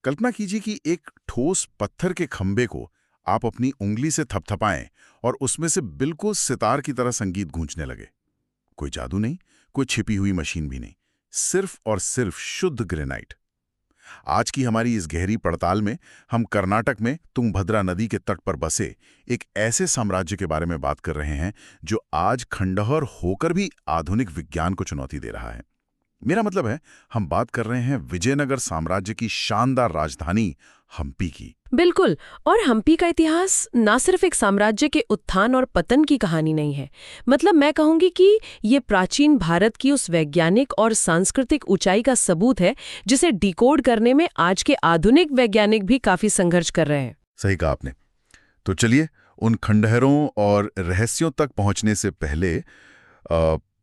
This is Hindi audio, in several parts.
कल्पना कीजिए कि एक ठोस पत्थर के खंभे को आप अपनी उंगली से थपथपाएं और उसमें से बिल्कुल सितार की तरह संगीत गूंजने लगे। कोई जादू नहीं, कोई छिपी हुई मशीन भी नहीं, सिर्फ और सिर्फ शुद्ध ग्रेनाइट। आज की हमारी इस गहरी पड़ताल में हम कर्नाटक में तुंगभद्रा नदी के तट पर बसे एक ऐसे साम्राज्य के बारे में बात कर रहे हैं जो आज खंडहर होकर भी आधुनिक विज्ञान को चुनौती दे रहा है। मेरा मतलब है, हम बात कर रहे हैं विजयनगर साम्राज्य की शानदार राजधानी हम्पी की। बिल्कुल। और हम्पी का इतिहास ना सिर्फ एक साम्राज्य के उत्थान और पतन की कहानी नहीं है। मतलब मैं कहूंगी कि ये प्राचीन भारत की उस वैज्ञानिक और सांस्कृतिक ऊंचाई का सबूत है जिसे डिकोड करने में आज के आधुनिक वैज्ञानिक भी काफी संघर्ष कर रहे हैं। सही कहा आपने। तो चलिए उन खंडहरों और रहस्यों तक पहुंचने से पहले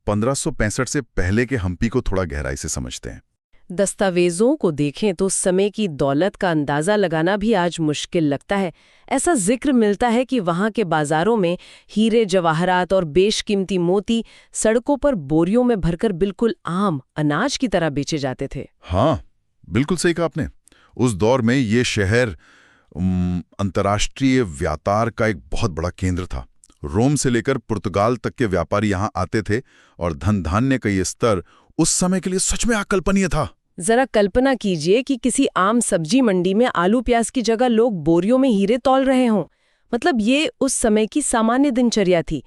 1565 से पहले के हम्पी को थोड़ा गहराई से समझते हैं। दस्तावेजों को देखें तो समय की दौलत का अंदाजा लगाना भी आज मुश्किल लगता है। ऐसा जिक्र मिलता है कि वहां के बाजारों में हीरे जवाहरात और बेशकीमती मोती सड़कों पर बोरियों में भरकर बिल्कुल आम अनाज की तरह बेचे जाते थे। हाँ, बिल्कुल सही कहा आपने। उस दौर में ये शहर अंतर्राष्ट्रीय व्यापार का एक बहुत बड़ा केंद्र था। रोम से लेकर पुर्तगाल तक के व्यापारी यहाँ आते थे और धन धान्य का ये स्तर उस समय के लिए सच में अकल्पनीय था। जरा कल्पना कीजिए कि किसी आम सब्जी मंडी में आलू प्याज की जगह लोग बोरियों में हीरे तौल रहे हों। मतलब ये उस समय की सामान्य दिनचर्या थी।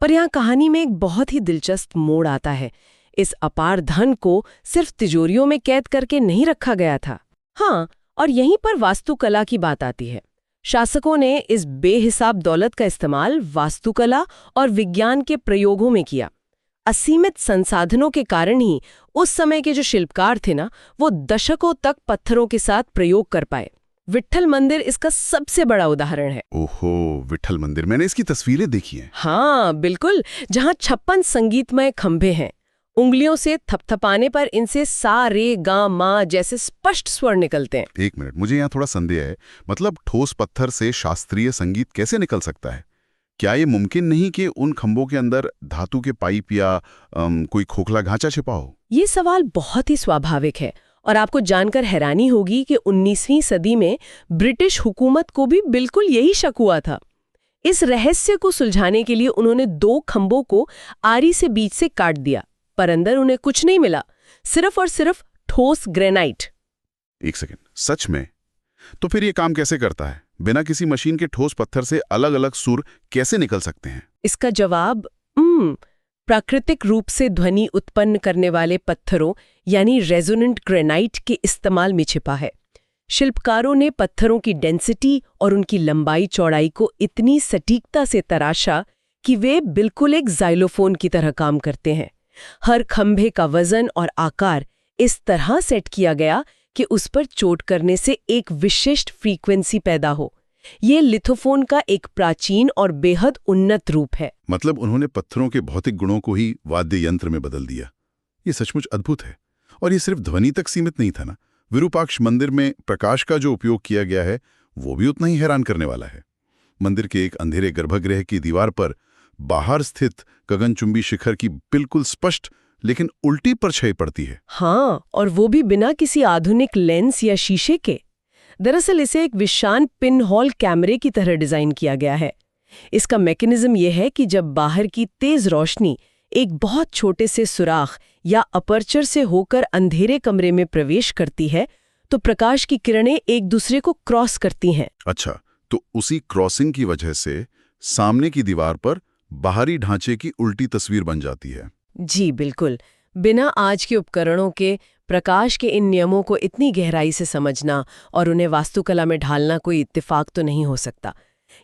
पर यहाँ कहानी में एक बहुत ही दिलचस्प मोड़ आता है। इस अपार धन को सिर्फ तिजोरियों में कैद करके नहीं रखा गया था। हाँ, और यहीं पर वास्तुकला की बात आती है। शासकों ने इस बेहिसाब दौलत का इस्तेमाल वास्तुकला और विज्ञान के प्रयोगों में किया। असीमित संसाधनों के कारण ही उस समय के जो शिल्पकार थे ना, वो दशकों तक पत्थरों के साथ प्रयोग कर पाए। विट्ठल मंदिर इसका सबसे बड़ा उदाहरण है। ओहो, विट्ठल मंदिर, मैंने इसकी तस्वीरें देखी हैं। हाँ बिल्कुल, जहाँ 56 संगीतमय खंभे हैं। उंगलियों से थपथपाने पर इनसे सा रे गा मा जैसे स्पष्ट स्वर निकलते हैं। एक मिनट, मुझे यहाँ थोड़ा संदेह है। मतलब ठोस पत्थर से शास्त्रीय संगीत कैसे निकल सकता है? क्या ये मुमकिन नहीं कि उन खंभों के अंदर धातु के पाइप या कोई खोखला ढांचा छिपा हो? ये सवाल बहुत ही स्वाभाविक है और आपको जानकर हैरानी होगी कि 19वीं सदी में ब्रिटिश हुकूमत को भी बिल्कुल यही शक हुआ था। इस रहस्य को सुलझाने के लिए उन्होंने 2 खंभों को आरी से बीच से काट दिया, पर अंदर उन्हें कुछ नहीं मिला, सिर्फ और सिर्फ ठोस ग्रेनाइट। एक सेकंड, सच में? तो फिर ये काम कैसे करता है? बिना किसी मशीन के ठोस पत्थर से अलग अलग सुर कैसे निकल सकते हैं? इसका जवाब प्राकृतिक रूप से ध्वनि उत्पन्न करने वाले पत्थरों यानी रेजोनेंट ग्रेनाइट के इस्तेमाल में छिपा है। शिल्पकारों ने पत्थरों की डेंसिटी और उनकी लंबाई चौड़ाई को इतनी सटीकता से तराशा कि वे बिल्कुल एक जाइलोफोन की तरह काम करते हैं। हर खंभे का वजन और आकार इस तरह सेट किया गया कि उस पर चोट करने से एक विशिष्ट फ्रीक्वेंसी पैदा हो। ये लिथोफोन का एक प्राचीन और बेहद उन्नत रूप है। मतलब उन्होंने पत्थरों के भौतिक गुणों को ही वाद्य यंत्र में बदल दिया। ये सचमुच अद्भुत है। और ये सिर्फ ध्वनि तक सीमित नहीं था ना। विरूपाक्ष मंदिर में प्रकाश का जो उपयोग किया गया है वो भी उतना ही हैरान करने वाला है। मंदिर के एक अंधेरे गर्भगृह की दीवार पर बाहर स्थित गगनचुंबी शिखर की बिल्कुल स्पष्ट लेकिन उल्टी परछाई पड़ती है। हाँ, और वो भी बिना किसी आधुनिक लेंस या शीशे के। दरअसल इसे एक विशाल पिन होल कैमरे की तरह डिजाइन किया गया है। इसका मैकेनिज्म यह है कि जब बाहर की तेज रोशनी एक बहुत छोटे से सुराख या अपर्चर से होकर अंधेरे कमरे में प्रवेश करती है तो प्रकाश की किरणें एक दूसरे को क्रॉस करती हैं। अच्छा, तो उसी क्रॉसिंग की वजह से सामने की दीवार पर बाहरी ढांचे की उल्टी तस्वीर बन जाती है। जी बिल्कुल। बिना आज के उपकरणों के प्रकाश के इन नियमों को इतनी गहराई से समझना और उन्हें वास्तुकला में ढालना कोई इत्तेफाक तो नहीं हो सकता।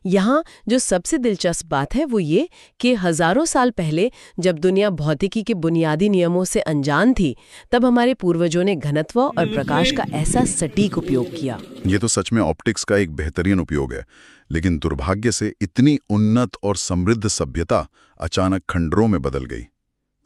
यहाँ जो सबसे दिलचस्प बात है वो ये कि हजारों साल पहले जब दुनिया भौतिकी के बुनियादी नियमों से अनजान थी, तब हमारे पूर्वजों ने घनत्व और प्रकाश का ऐसा सटीक उपयोग किया। ये तो सच में ऑप्टिक्स का एक बेहतरीन उपयोग है। लेकिन दुर्भाग्य से इतनी उन्नत और समृद्ध सभ्यता अचानक खंडरों में बदल गई।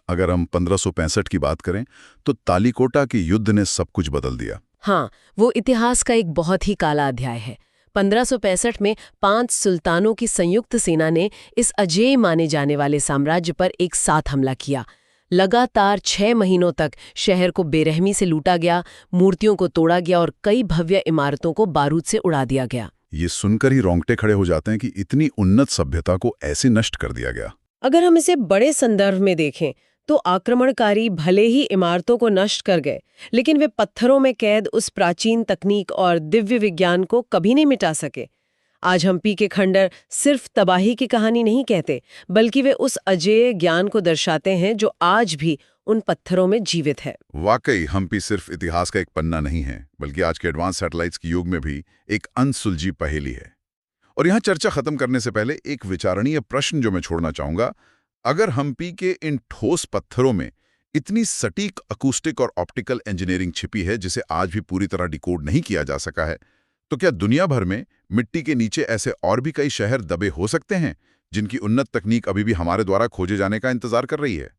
अगर हम 1565 की बात करें तो तालीकोटा के युद्ध ने सब कुछ बदल दिया। हाँ, वो इतिहास का एक बहुत ही काला अध्याय है। 1565 में 5 सुल्तानों की संयुक्त सेना ने इस अजेय माने जाने वाले साम्राज्य पर एक साथ हमला किया। लगातार 6 महीनों तक शहर को बेरहमी से लूटा गया, मूर्तियों को तोड़ा गया और कई भव्य इमारतों को बारूद से उड़ा दिया गया। ये सुनकर ही रोंगटे खड़े हो जाते हैं कि इतनी उन्नत सभ्यता को ऐसे नष्ट कर दिया गया। अगर हम इसे बड़े संदर्भ में देखें तो आक्रमणकारी भले ही इमारतों को नष्ट कर गए, लेकिन वे पत्थरों में कैद उस प्राचीन तकनीक और दिव्य विज्ञान को कभी नहीं मिटा सके। आज हम्पी के खंडर सिर्फ तबाही की कहानी नहीं कहते, बल्कि वे उस अजेय ज्ञान को दर्शाते हैं जो आज भी उन पत्थरों में जीवित है। वाकई हम्पी सिर्फ इतिहास का एक पन्ना नहीं है, बल्कि आज के एडवांस सैटेलाइट्स के युग में भी एक अनसुलझी पहेली है। और यहाँ चर्चा खत्म करने से पहले एक विचारणीय प्रश्न जो मैं छोड़ना चाहूंगा, अगर हम्पी के इन ठोस पत्थरों में इतनी सटीक अकूस्टिक और ऑप्टिकल इंजीनियरिंग छिपी है जिसे आज भी पूरी तरह डिकोड नहीं किया जा सका है, तो क्या दुनिया भर में मिट्टी के नीचे ऐसे और भी कई शहर दबे हो सकते हैं जिनकी उन्नत तकनीक अभी भी हमारे द्वारा खोजे जाने का इंतजार कर रही है?